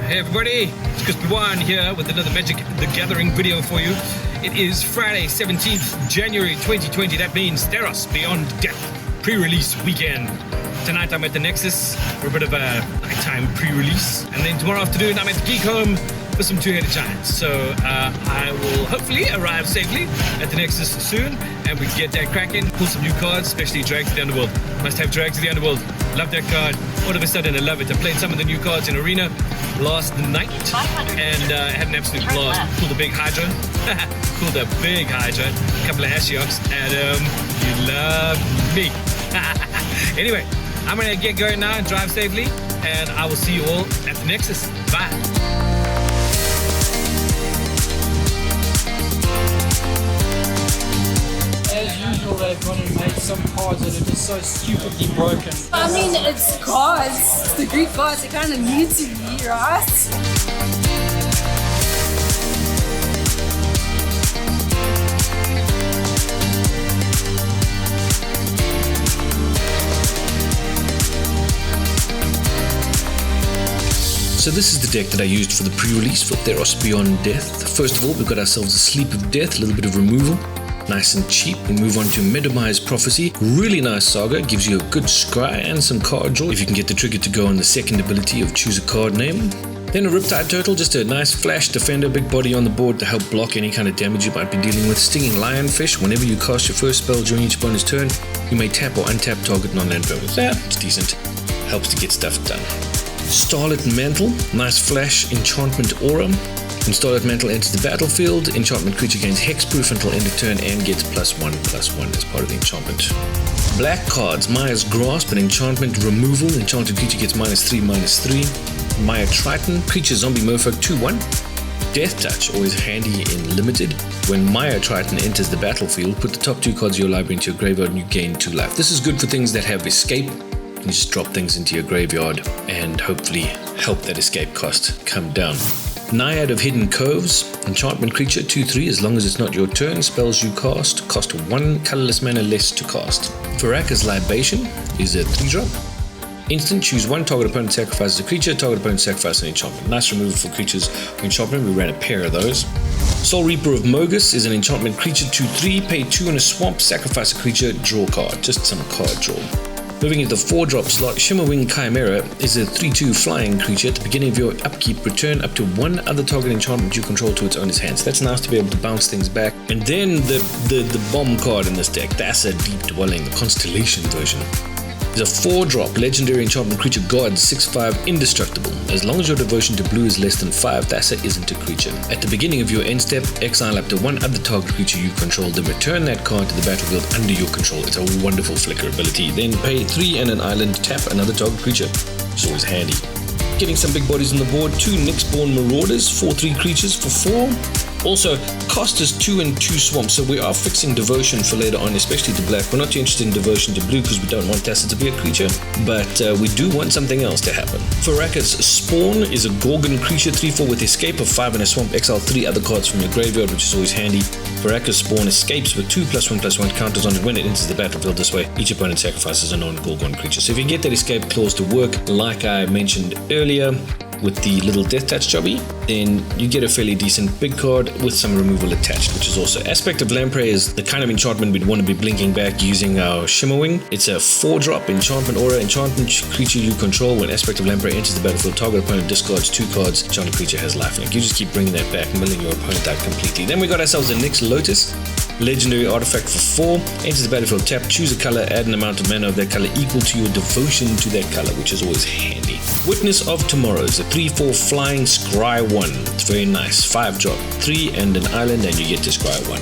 Hey everybody, it's Crispiwan here with another Magic the Gathering video for you. It is Friday, 17th January 2020. That means Theros Beyond Death pre-release weekend. Tonight I'm at the Nexus for a bit of a nighttime pre-release. And then tomorrow afternoon I'm at the Geek Home for some two-headed giants. So I will hopefully arrive safely at the Nexus soon and we can get that cracking. Pull some new cards, especially Drags to the Underworld. Must have Drags to the Underworld. Love that card. All of a sudden I love it. I played some of the new cards in Arena last night and had an absolute blast. Pulled a big Hydra. Pulled a big Hydra. A couple of Ashiok's. Adam, you love me. Anyway, I'm gonna get going now and drive safely, and I will see you all at the Nexus. Bye. As usual, they've gone and made some cards that are just so stupidly broken. I mean, it's cards. It's the Greek cards. They kind of need to be, right? So this is the deck that I used for the pre-release for Theros Beyond Death. First of all, we've got ourselves a Sleep of Death, a little bit of removal. Nice and cheap. We move on to Medomai's Prophecy. Really nice saga, gives you a good scry and some card draw if you can get the trigger to go on the second ability of choose a card name. Then a Riptide Turtle, just a nice flash defender, big body on the board to help block any kind of damage you might be dealing with. Stinging Lionfish, whenever you cast your first spell during each opponent's turn, you may tap or untap target non-land permanents. Yeah, it's decent. Helps to get stuff done. Starlit Mantle, nice flash enchantment aura. When Starlit Mantle enters the battlefield, enchantment creature gains hexproof until end of turn and gets +1/+1 as part of the enchantment. Black cards, Maya's Grasp, an enchantment removal. Enchanted creature gets -3/-3. Maya Triton, creature zombie merfolk 2/1. Death Touch, always handy in limited. When Maya Triton enters the battlefield, put the top 2 cards of your library into your graveyard and you gain 2 life. This is good for things that have escape. You just drop things into your graveyard and hopefully help that escape cost come down. Naiad of Hidden Coves, enchantment creature 2/3 as long as it's not your turn. Spells you cast cost 1 colorless mana less to cast. Faraka's Libation is a 3-drop. Instant, choose 1 target opponent sacrifices a creature, target opponent sacrifices an enchantment. Nice removal for creatures with enchantment, we ran a pair of those. Soul Reaper of Mogus is an enchantment creature 2/3, pay 2 in a swamp, sacrifice a creature, draw a card. Just some card draw. Moving into the 4-drop slot, Shimmerwing Chimera is a 3/2 flying creature. At the beginning of your upkeep, return up to 1 other target enchantment you control to its owner's hands. That's nice to be able to bounce things back. And then the bomb card in this deck, that's a Deep Dwelling, the Constellation version. It's a 4-drop legendary enchantment creature god, 6/5 indestructible. As long as your devotion to blue is less than 5, Thassa isn't a creature. At the beginning of your end step, exile up to 1 other target creature you control, then return that card to the battlefield under your control. It's a wonderful flicker ability. Then pay 3 and an island, tap another target creature. It's always handy. Getting some big bodies on the board, 2 Nyxborn Marauders, 4/3 creatures for 4. Also, cost is 2 and 2 swamps, so we are fixing devotion for later on, especially to black. We're not too interested in devotion to blue because we don't want Thassa to be a creature, but we do want something else to happen. Faraka's Spawn is a Gorgon creature, 3/4 with escape of 5 in a swamp, exile 3 other cards from your graveyard, which is always handy. Faraka's Spawn escapes with 2 +1/+1 counters on it when it enters the battlefield. This way, each opponent sacrifices a non-Gorgon creature. So if you get that escape clause to work, like I mentioned earlier, with the little Death Touch jobby, then you get a fairly decent big card with some removal attached, which is also Aspect of Lamprey is the kind of enchantment we'd want to be blinking back using our Shimmerwing. It's a 4-drop enchantment aura. Enchantment creature you control, when Aspect of Lamprey enters the battlefield, target opponent discards 2 cards, enchanted creature has life in it. You just keep bringing that back, milling your opponent out completely. Then we got ourselves a Nyx Lotus, legendary artifact for 4, enters the battlefield, tap, choose a color, add an amount of mana of that color equal to your devotion to that color, which is always handy. Witness of Tomorrow is a 3/4 flying scry 1. It's very nice. 5-drop, 3 and an island, and you get to scry 1.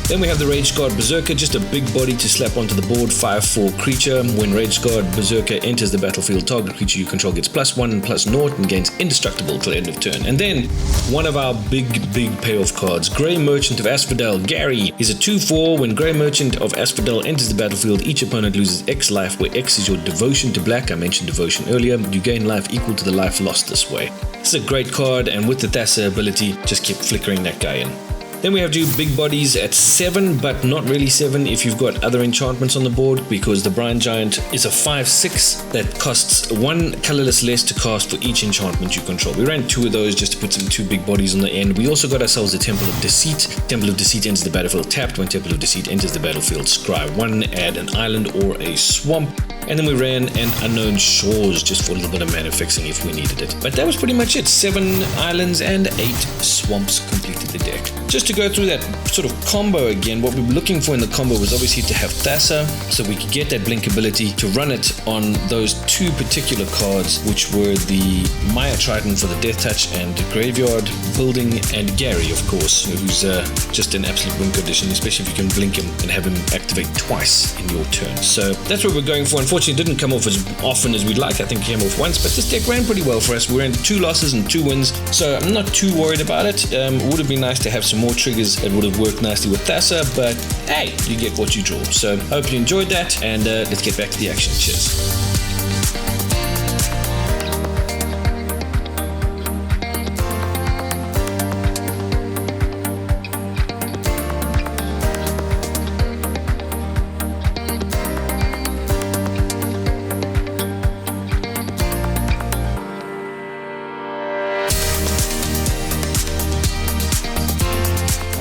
Then we have the Rage Guard Berserker, just a big body to slap onto the board, 5/4 creature. When Rage Guard Berserker enters the battlefield, target creature you control gets +1 and +0 and gains indestructible till end of turn. And then one of our big payoff cards, Grey Merchant of Asphodel. Gary is a 2/4. When Grey Merchant of Asphodel enters the battlefield, each opponent loses X life, where X is your devotion to black. I mentioned devotion earlier. You gain life equal to the life lost this way. This is a great card, and with the Thassa ability, just keep flickering that guy in. Then we have two big bodies at 7, but not really 7 if you've got other enchantments on the board, because the Brine Giant is a 5/6 that costs 1 colorless less to cast for each enchantment you control. We ran 2 of those just to put some 2 big bodies on the end. We also got ourselves a Temple of Deceit. Temple of Deceit enters the battlefield tapped. When Temple of Deceit enters the battlefield, scry 1, add an island or a swamp. And then we ran an Unknown Shores just for a little bit of mana fixing if we needed it. But that was pretty much it. 7 islands and 8 swamps completed the deck. Just to go through that sort of combo again, what we were looking for in the combo was obviously to have Thassa, so we could get that blink ability, to run it on those 2 particular cards, which were the Maya Triton for the Death Touch and Graveyard Building, and Gary, of course, who's just an absolute win condition, especially if you can blink him and have him activate twice in your turn. So that's what we're going for. Unfortunately, it didn't come off as often as we'd like. I think it came off once, but this deck ran pretty well for us. We ran 2 losses and 2 wins, so I'm not too worried about it. It would have been nice to have some more triggers. It would have worked nicely with Thassa, but hey, you get what you draw. So hope you enjoyed that, and let's get back to the action. Cheers.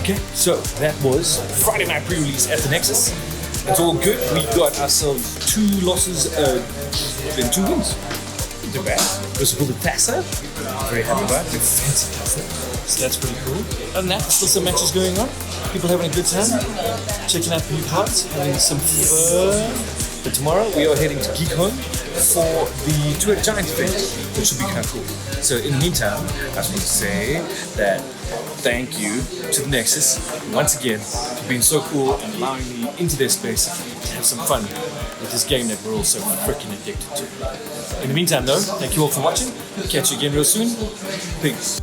Okay, so that was Friday night pre-release at the Nexus. It's all good. We got ourselves 2 losses and 2 wins. Not too bad. First of all, the Thassa. Very happy about it. Fancy Thassa. So that's pretty cool. Other than that, still some matches going on. People having a good time. Checking out new cards, having some fun. But tomorrow we are heading to Geek Home for the 2 Giant event, which should be kind of cool. So in the meantime, I just want to say that thank you to the Nexus once again for being so cool and allowing me into their space to have some fun with this game that we're all so freaking addicted to. In the meantime though, thank you all for watching. Catch you again real soon. Peace.